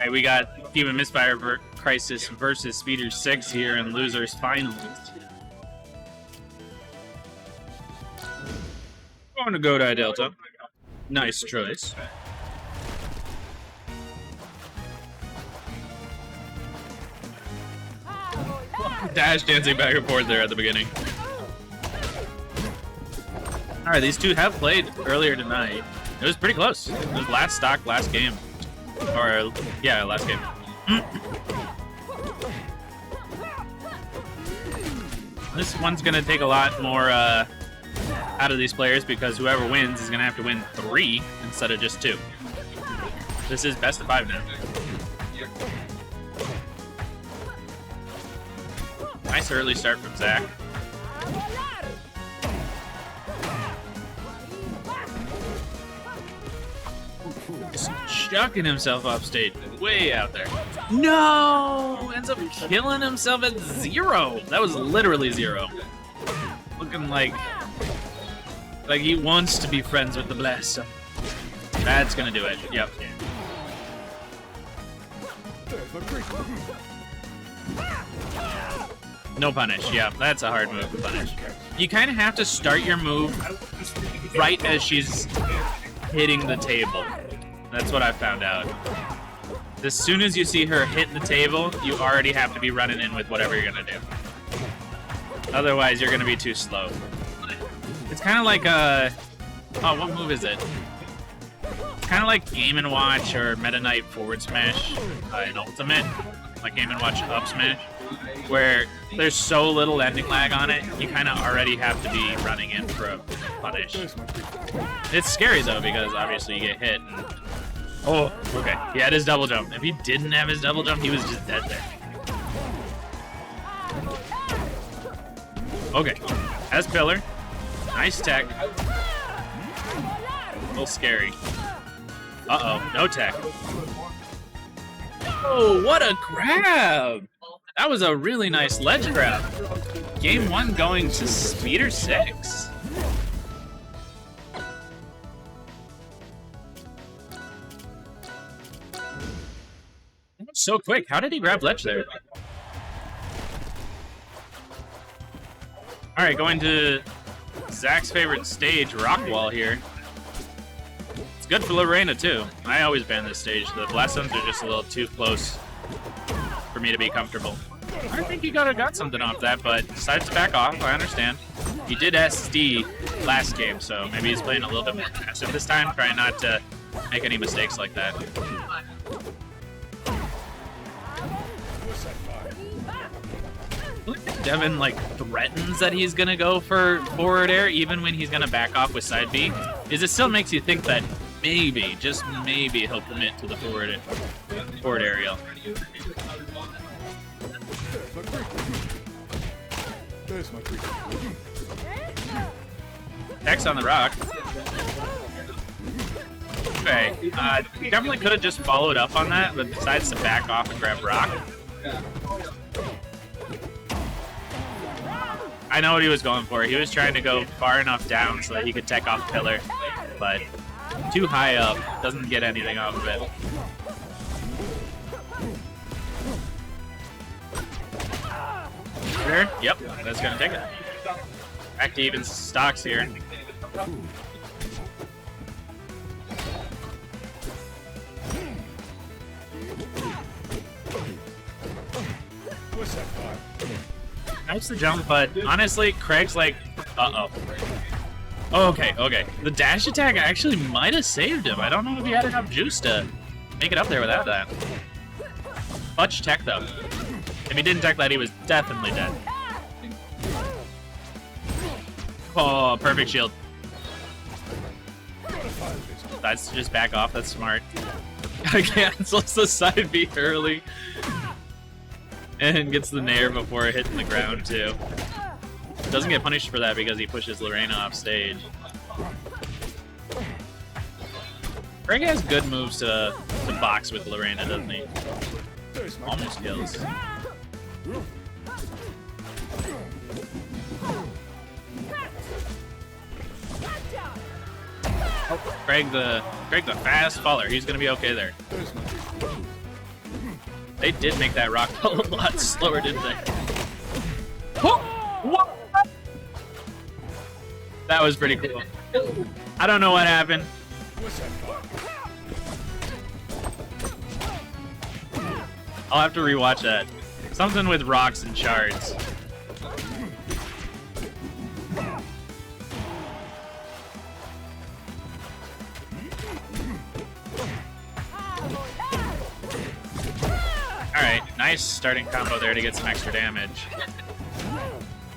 Hey, we got Cuban Misfire Crisis versus Speder6 here in losers finals. Going to go to Delta. Nice choice. Dash dancing back and forth there at the beginning. Alright, these two have played earlier tonight. It was pretty close. It was last stock, last game. Or, yeah, last game. This one's going to take a lot more out of these players because whoever wins is going to have to win 3 instead of just 2. This is best of 5 now. Nice early start from Zach. Just chucking himself off stage, way out there. No! Ends up killing himself at 0. That was literally 0. Looking like he wants to be friends with the Blast. That's gonna do it. Yep. No punish. Yeah, that's a hard move to punish. You kind of have to start your move right as she's hitting the table. That's what I found out. As soon as you see her hit the table, you already have to be running in with whatever you're gonna do. Otherwise, you're gonna be too slow. It's kind of like oh, what move is it? It's kind of like Game & Watch or Meta Knight forward smash in Ultimate, like Game & Watch up smash, where there's so little ending lag on it, you kind of already have to be running in for a punish. It's scary though, because obviously you get hit. And... oh, okay. He had his double jump. If he didn't have his double jump, he was just dead there. Okay. Has pillar. Nice tech. A little scary. Uh-oh. No tech. Oh, what a grab! That was a really nice ledge grab. Game 1 going to Speder6. So quick. How did he grab ledge there? Alright, going to Zach's favorite stage, Rock Wall here. It's good for Lorena too. I always ban this stage. The blast zones are just a little too close for me to be comfortable. I think he got something off that, but decides to back off. I understand. He did SD last game, so maybe he's playing a little bit more passive this time, trying not to make any mistakes like that. Devin like threatens that he's gonna go for forward air even when he's gonna back off with side B, is it still makes you think that maybe, just maybe, he'll commit to the forward aerial. X on the rock. Okay, he definitely could have just followed up on that, but decides to back off and grab rock. I know what he was going for. He was trying to go far enough down so that he could tech off pillar, but too high up, doesn't get anything off of it. Sure. Yep, that's gonna take it. Back to even stocks here. Nice the jump, but honestly, Craig's like, uh-oh. Oh, okay. The dash attack actually might have saved him. I don't know if he had enough juice to make it up there without that. Clutch tech, though. If he didn't tech that, he was definitely dead. Oh, perfect shield. That's just back off. That's smart. Cancels the side B early. And gets the nair before hitting the ground, too. Doesn't get punished for that because he pushes Lorena off stage. Greg has good moves to box with Lorena, doesn't he? Almost kills. Oh, Craig the fast faller. He's gonna be okay there. They did make that rock a lot slower, didn't they? Oh, what? That was pretty cool. I don't know what happened. I'll have to rewatch that. Something with rocks and shards. Alright, nice starting combo there to get some extra damage.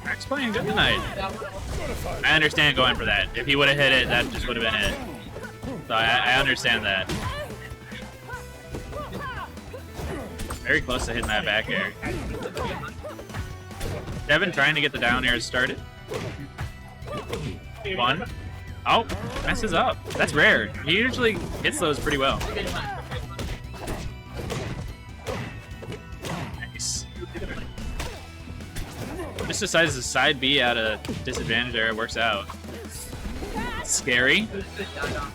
Max playing good tonight. I understand going for that. If he would have hit it, that just would have been it. So I understand that. Very close to hitting that back air. Devin trying to get the down air started. One. Oh, messes up. That's rare. He usually hits those pretty well. Nice. Just decides to side B at a disadvantage there. It works out. Scary.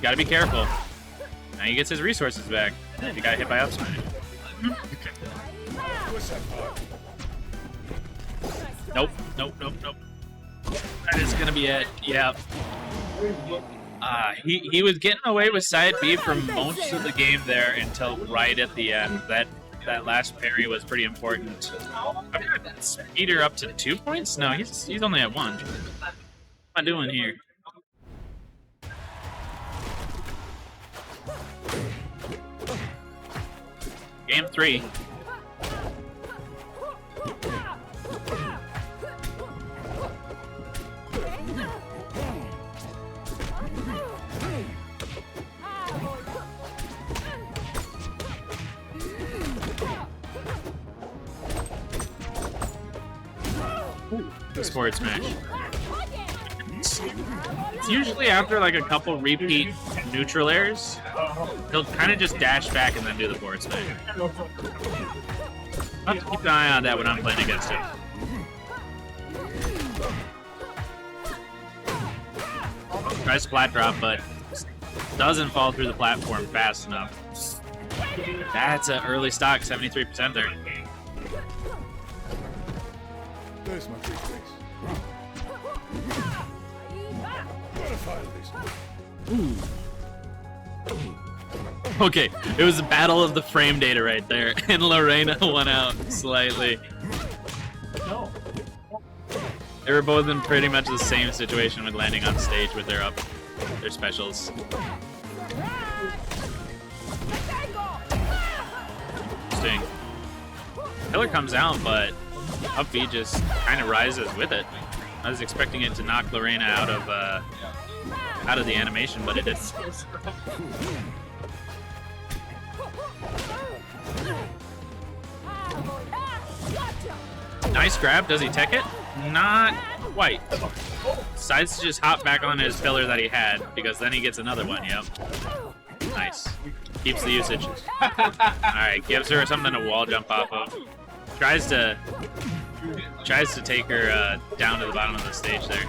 Gotta be careful. Now he gets his resources back. He got hit by up smash. Nope, nope, nope, nope. That is gonna be it. Yeah. He was getting away with side B for most of the game there until right at the end. That last parry was pretty important. Speder up to 2 points? No, he's only at 1. What am I doing here? Game 3. Forward smash. It's usually after like a couple repeat neutral airs, he'll kind of just dash back and then do the forward smash. I'll have to keep an eye on that when I'm playing against him. Tries flat drop, but doesn't fall through the platform fast enough. That's an early stock, 73% there. There's my free space. Ooh. Okay, it was a battle of the frame data right there, and Lorena won out slightly. They were both in pretty much the same situation with landing on stage with their specials. Interesting. Killer comes out, but up B just kind of rises with it. I was expecting it to knock Lorena out of the animation, but it didn't. Nice grab. Does he tech it? Not quite. Decides to just hop back on his pillar that he had, because then he gets another one. Yep. Nice. Keeps the usage. Alright, gives her something to wall jump off of. Tries to take her down to the bottom of the stage there.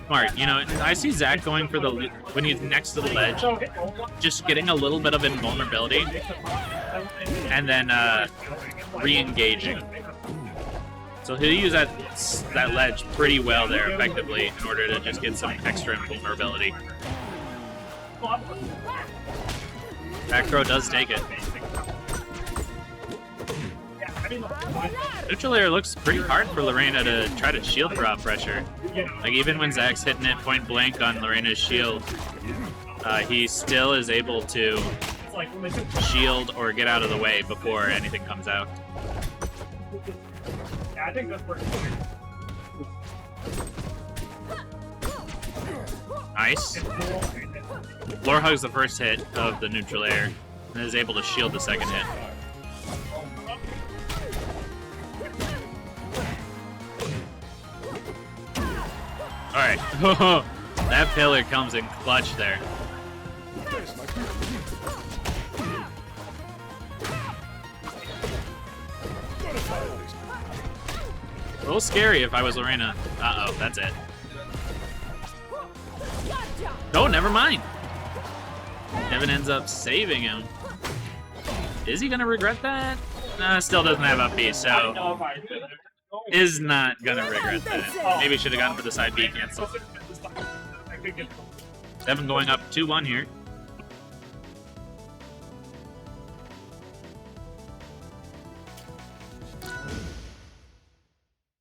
Smart. You know, I see Zach going for when he's next to the ledge, just getting a little bit of invulnerability, and then re-engaging. So he'll use that ledge pretty well there, effectively, in order to just get some extra invulnerability. Back throw does take it. Neutral air looks pretty hard for Lorena to try to shield drop pressure. Like, even when Zach's hitting it point blank on Lorena's shield, he still is able to shield or get out of the way before anything comes out. I think that's working. Nice. Lore hugs the first hit of the neutral air and is able to shield the second hit. Alright. That pillar comes in clutch there. A little scary if I was Lorena. Uh-oh, that's it. Oh, never mind. Devin ends up saving him. Is he gonna regret that? Nah, still doesn't have up B, so is not gonna regret that. Maybe should have gone for the side B cancel. Devin going up 2-1 here.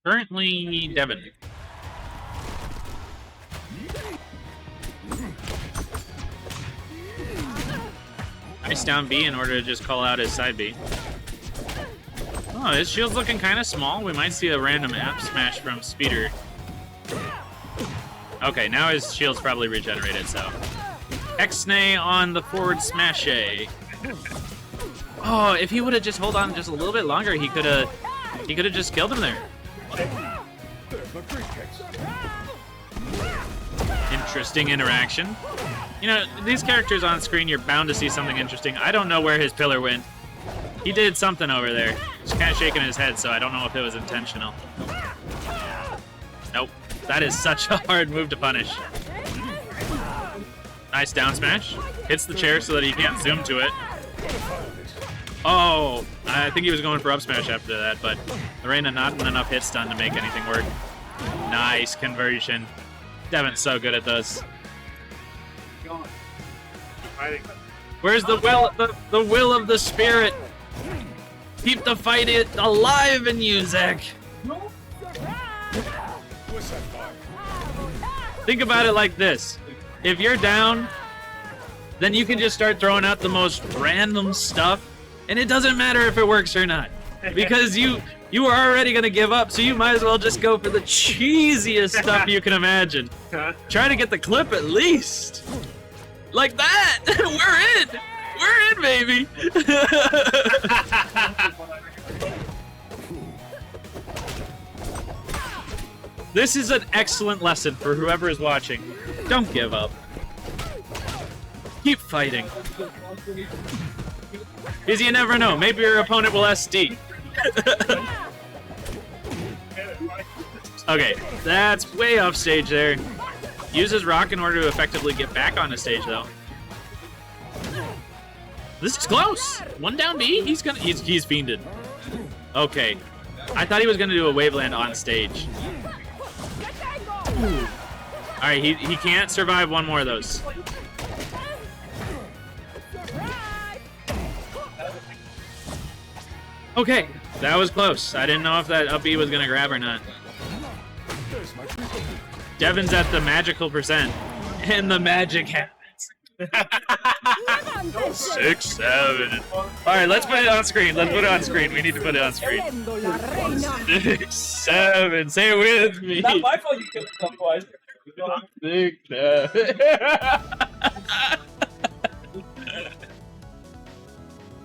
Currently, Devin. Nice down B in order to just call out his side B. Oh, his shield's looking kind of small. We might see a random app smash from Speder. Okay, now his shield's probably regenerated, so. X-Nay on the forward smash A. Oh, if he would have just held on just a little bit longer, he could have just killed him there. Interesting interaction. You know, these characters on screen, you're bound to see something interesting. I don't know where his pillar went. He did something over there. He's kind of shaking his head, so I don't know if it was intentional. Nope. That is such a hard move to punish. Nice down smash. Hits the chair so that he can't zoom to it. Oh, I think he was going for up smash after that, but there ain't not enough hit stun to make anything work. Nice conversion. Devin's so good at this. Where's the will of the spirit? Keep the fight alive in you, Zach. Think about it like this. If you're down, then you can just start throwing out the most random stuff, and it doesn't matter if it works or not. Because you are already going to give up, so you might as well just go for the cheesiest stuff you can imagine. Try to get the clip at least. Like that! We're in, baby! This is an excellent lesson for whoever is watching. Don't give up. Keep fighting. Because you never know, maybe your opponent will SD. Okay, that's way off stage there. Uses rock in order to effectively get back on the stage, though. This is close. One down B. He's fiended. Okay, I thought he was gonna do a waveland on stage. All right, he can't survive one more of those. Okay, that was close. I didn't know if that up B was gonna grab or not. Devin's at the magical %, and the magic happens. 6-7. All right, let's put it on screen. Let's put it on screen. We need to put it on screen. 6-7. Say it with me. Not my fault you killed him twice. 6-7.